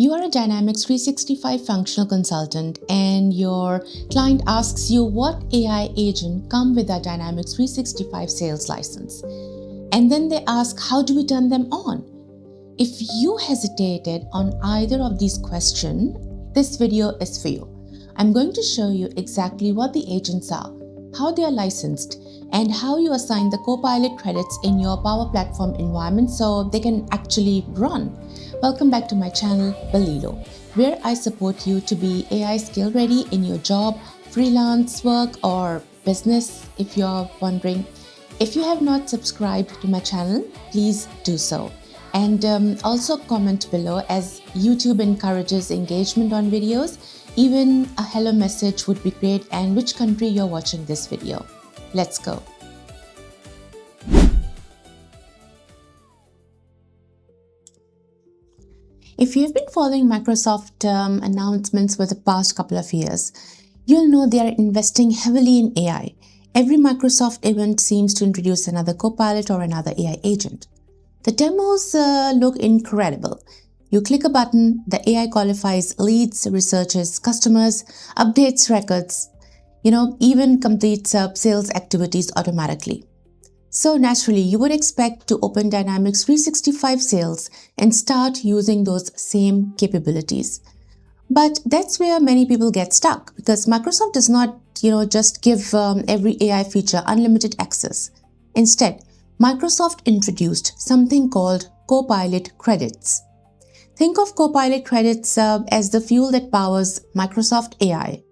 You are a Dynamics 365 functional consultant and your client asks you what AI agent come with a Dynamics 365 sales license. And then they ask, how do we turn them on? If you hesitated on either of these questions, this video is for you. I'm going to show you exactly what the agents are, how they are licensed, and how you assign the Copilot credits in your Power Platform environment so they can actually run. Welcome back to my channel, Belilo, where I support you to be AI skill ready in your job, freelance work, or business, if you're wondering. If you have not subscribed to my channel, please do so. And also comment below, as YouTube encourages engagement on videos. Even a hello message would be great, and which country you're watching this video. Let's go. If you've been following Microsoft announcements for the past couple of years, you'll know they are investing heavily in AI. Every Microsoft event seems to introduce another Copilot or another AI agent. The demos look incredible. You click a button, the AI qualifies leads, researches customers, updates records, even completes sales activities automatically. So naturally, you would expect to open Dynamics 365 Sales and start using those same capabilities. But that's where many people get stuck, because Microsoft does not, just give every AI feature unlimited access. Instead, Microsoft introduced something called Copilot Credits. Think of Copilot Credits as the fuel that powers Microsoft AI.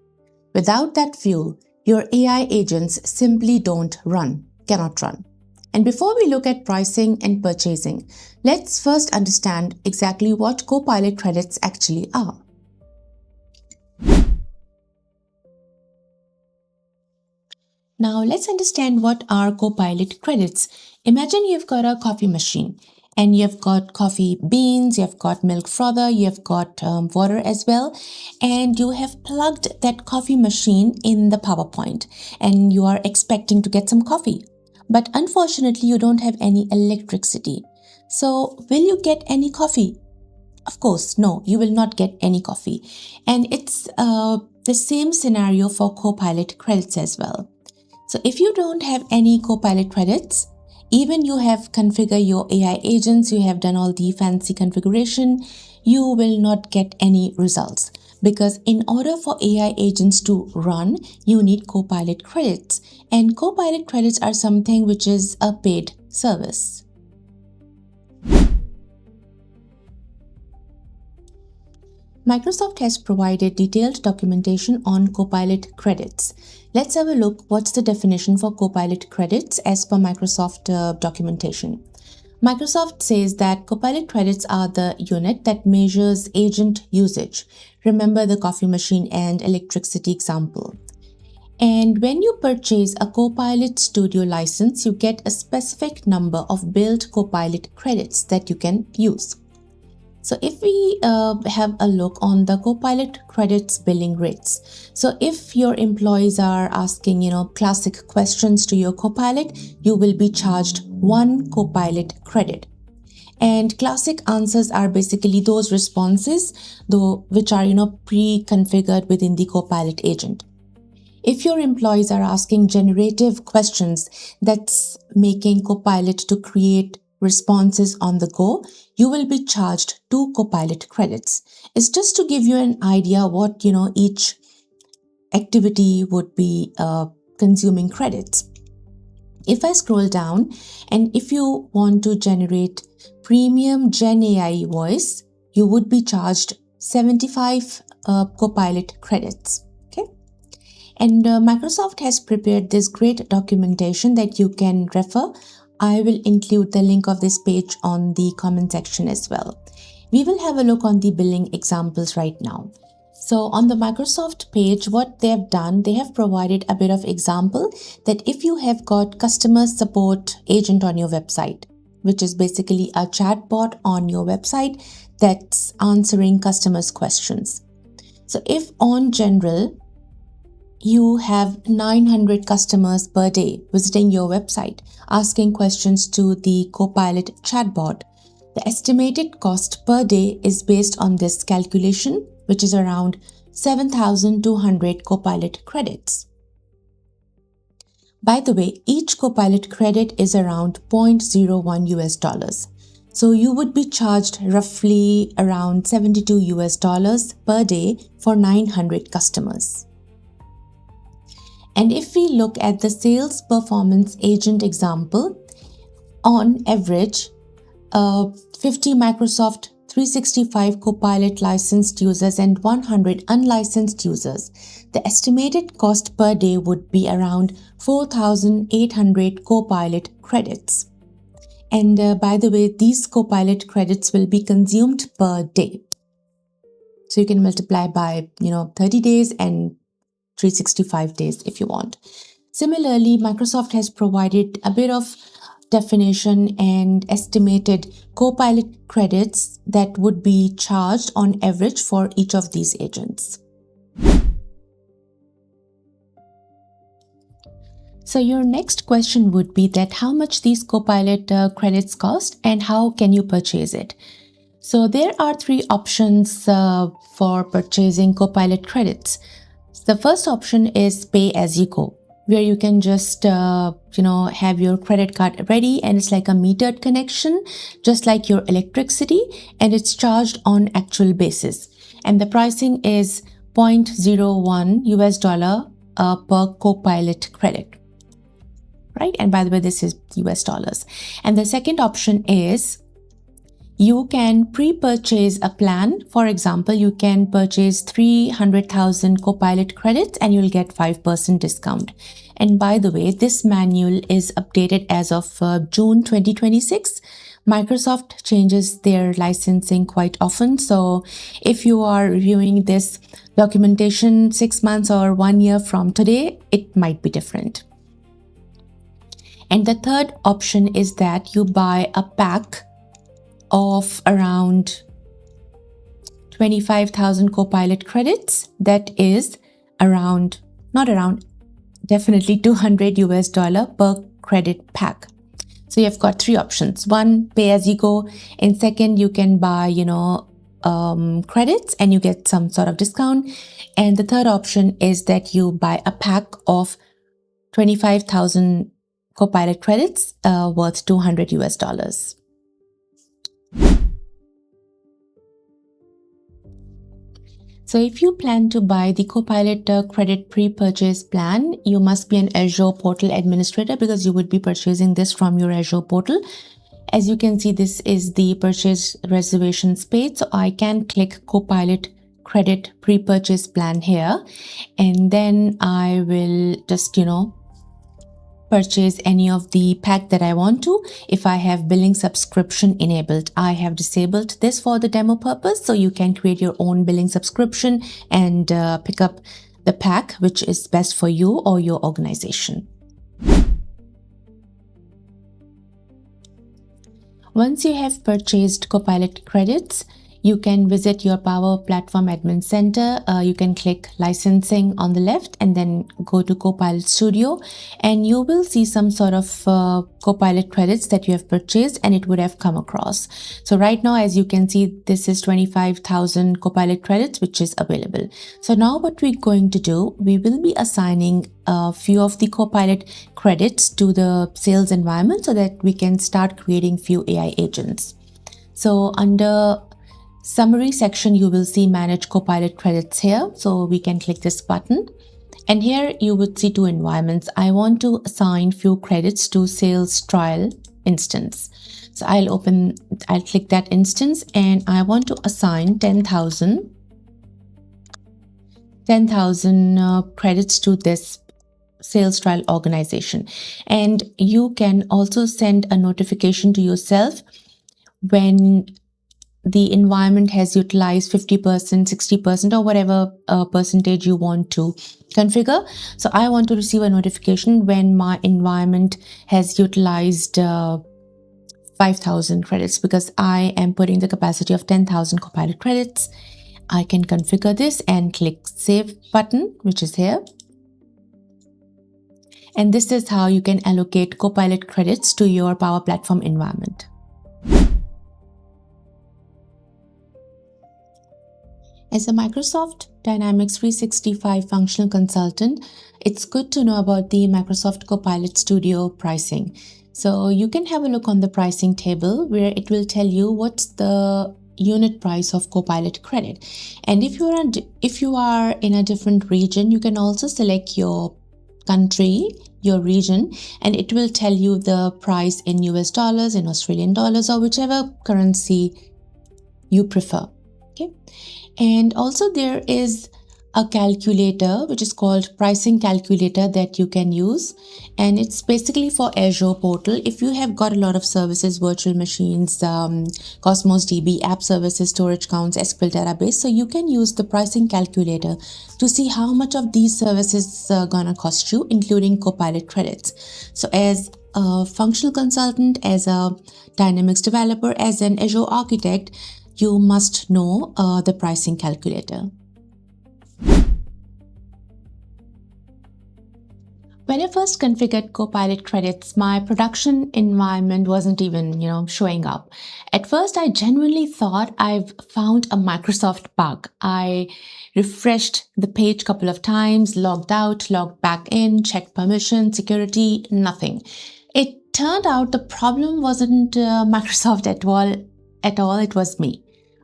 Without that fuel, your AI agents simply cannot run. And before we look at pricing and purchasing, let's first understand exactly what Copilot Credits actually are. Now let's understand what are Copilot Credits. Imagine you've got a coffee machine and you've got coffee beans, you've got milk frother, you've got water as well, and you have plugged that coffee machine in the power point and you are expecting to get some coffee. But unfortunately, you don't have any electricity. So will you get any coffee? Of course, no, you will not get any coffee. And it's the same scenario for Copilot Credits as well. So if you don't have any Copilot Credits, even you have configured your AI agents, you have done all the fancy configuration, you will not get any results. Because in order for AI agents to run, you need Copilot Credits. And Copilot Credits are something which is a paid service. Microsoft has provided detailed documentation on Copilot Credits. Let's have a look what's the definition for Copilot Credits as per Microsoft documentation. Microsoft says that Copilot Credits are the unit that measures agent usage. Remember the coffee machine and electricity example. And when you purchase a Copilot Studio license, you get a specific number of billed Copilot credits that you can use. So if we have a look on the Copilot Credits billing rates. So if your employees are asking, classic questions to your Copilot, you will be charged 1 Copilot credit. And classic answers are basically those responses, which are, pre-configured within the Copilot agent. If your employees are asking generative questions that's making Copilot to create responses on the go, you will be charged 2 Copilot credits. It's just to give you an idea what, each activity would be consuming credits. If I scroll down, and if you want to generate premium Gen AI voice, you would be charged 75 Copilot credits. Okay. And Microsoft has prepared this great documentation that you can refer. I will include the link of this page on the comment section as well. We will have a look on the billing examples right now. So on the Microsoft page, what they have done, they have provided a bit of example that if you have got customer support agent on your website, which is basically a chatbot on your website that's answering customers' questions. So if on general, you have 900 customers per day visiting your website, asking questions to the Copilot chatbot, The estimated cost per day is based on this calculation, which is around 7,200 Copilot credits. By the way, each Copilot credit is around $0.01 US. So you would be charged roughly around $72 US per day for 900 customers. And if we look at the Sales Performance Agent example, on average, 50 Microsoft 365 Copilot licensed users and 100 unlicensed users, the estimated cost per day would be around 4,800 Copilot credits. And by the way, these Copilot credits will be consumed per day. So you can multiply by 30 days and 365 days if you want. Similarly, Microsoft has provided a bit of definition and estimated Copilot credits that would be charged on average for each of these agents. So your next question would be that how much these Copilot credits cost and how can you purchase it? So there are three options for purchasing Copilot credits. The first option is pay as you go, where you can just have your credit card ready, and it's like a metered connection, just like your electricity, and it's charged on actual basis. And the pricing is $0.01 US per Copilot credit, right? And by the way, this is US dollars. And the second option is you can pre-purchase a plan. For example, you can purchase 300,000 Copilot credits and you'll get 5% discount. And by the way, this manual is updated as of June 2026. Microsoft changes their licensing quite often. So if you are reviewing this documentation 6 months or 1 year from today, it might be different. And the third option is that you buy a pack of around 25,000 Copilot credits. That is definitely $200 US per credit pack. So you've got three options. One, pay as you go. And second, you can buy, credits and you get some sort of discount. And the third option is that you buy a pack of 25,000 Copilot credits worth $200 US. So if you plan to buy the Copilot credit pre-purchase plan, you must be an Azure portal administrator because you would be purchasing this from your Azure portal. As you can see, this is the purchase reservations page. So I can click Copilot credit pre-purchase plan here, and then I will just, purchase any of the pack that I want to. If I have billing subscription enabled, I have disabled this for the demo purpose. So you can create your own billing subscription and pick up the pack which is best for you or your organization. Once you have purchased Copilot credits, you can visit your Power Platform Admin Center. You can click Licensing on the left and then go to Copilot Studio, and you will see some sort of Copilot credits that you have purchased and it would have come across. So right now, as you can see, this is 25,000 Copilot credits which is available. So now what we're going to do, we will be assigning a few of the Copilot credits to the sales environment so that we can start creating few AI agents. So under Summary section, you will see Manage Copilot Credits here. So we can click this button. And here you would see two environments. I want to assign few credits to Sales Trial instance. So I'll click that instance and I want to assign 10,000 credits to this Sales Trial organization. And you can also send a notification to yourself when the environment has utilized 50%, 60%, or whatever percentage you want to configure. So I want to receive a notification when my environment has utilized 5,000 credits because I am putting the capacity of 10,000 Copilot credits. I can configure this and click Save button, which is here. And this is how you can allocate Copilot credits to your Power Platform environment. As a Microsoft Dynamics 365 functional consultant, it's good to know about the Microsoft Copilot Studio pricing. So you can have a look on the pricing table where it will tell you what's the unit price of Copilot credit. And if you are in a different region, you can also select your country, your region, and it will tell you the price in US dollars, in Australian dollars, or whichever currency you prefer. Okay. And also there is a calculator which is called Pricing Calculator that you can use, and it's basically for Azure portal. If you have got a lot of services, virtual machines, Cosmos DB, app services, storage counts, SQL database, so you can use the pricing calculator to see how much of these services are gonna cost you, including Copilot credits. So as a functional consultant, as a Dynamics developer, as an Azure architect, you must know the pricing calculator. When I first configured Copilot credits, my production environment wasn't even, showing up. At first, I genuinely thought I've found a Microsoft bug. I refreshed the page a couple of times, logged out, logged back in, checked permission, security, nothing. It turned out the problem wasn't Microsoft at all, it was me.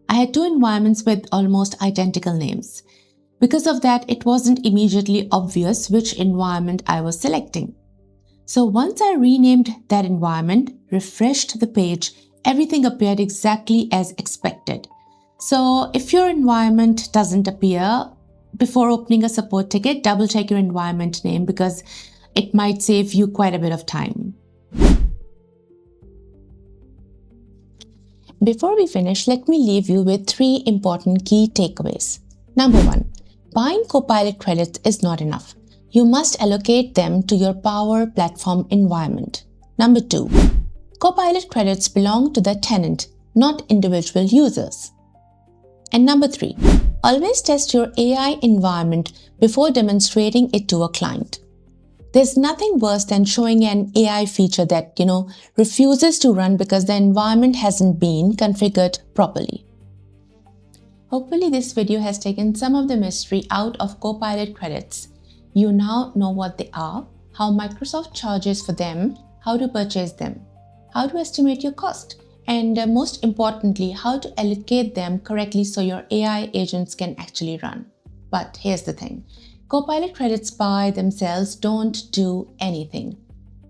I had two environments with almost identical names. Because of that, it wasn't immediately obvious which environment I was selecting. So once I renamed that environment, refreshed the page, everything appeared exactly as expected. So if your environment doesn't appear, before opening a support ticket, double check your environment name because it might save you quite a bit of time. Before we finish, let me leave you with 3 important key takeaways. Number 1. Buying Copilot credits is not enough. You must allocate them to your Power Platform environment. Number 2. Copilot credits belong to the tenant, not individual users. And number 3. Always test your AI environment before demonstrating it to a client. There's nothing worse than showing an AI feature that, refuses to run because the environment hasn't been configured properly. Hopefully this video has taken some of the mystery out of Copilot credits. You now know what they are, how Microsoft charges for them, how to purchase them, how to estimate your cost, and most importantly, how to allocate them correctly so your AI agents can actually run. But here's the thing. Copilot credits by themselves don't do anything.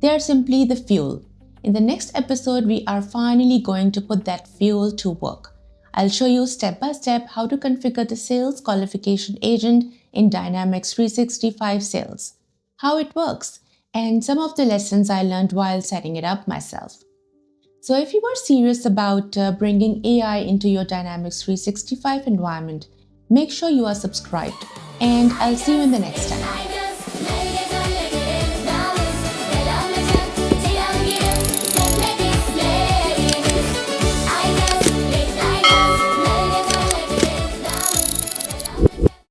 They are simply the fuel. In the next episode, we are finally going to put that fuel to work. I'll show you step by step how to configure the Sales Qualification Agent in Dynamics 365 Sales, how it works, and some of the lessons I learned while setting it up myself. So if you are serious about bringing AI into your Dynamics 365 environment, make sure you are subscribed, and I'll see you in the next time.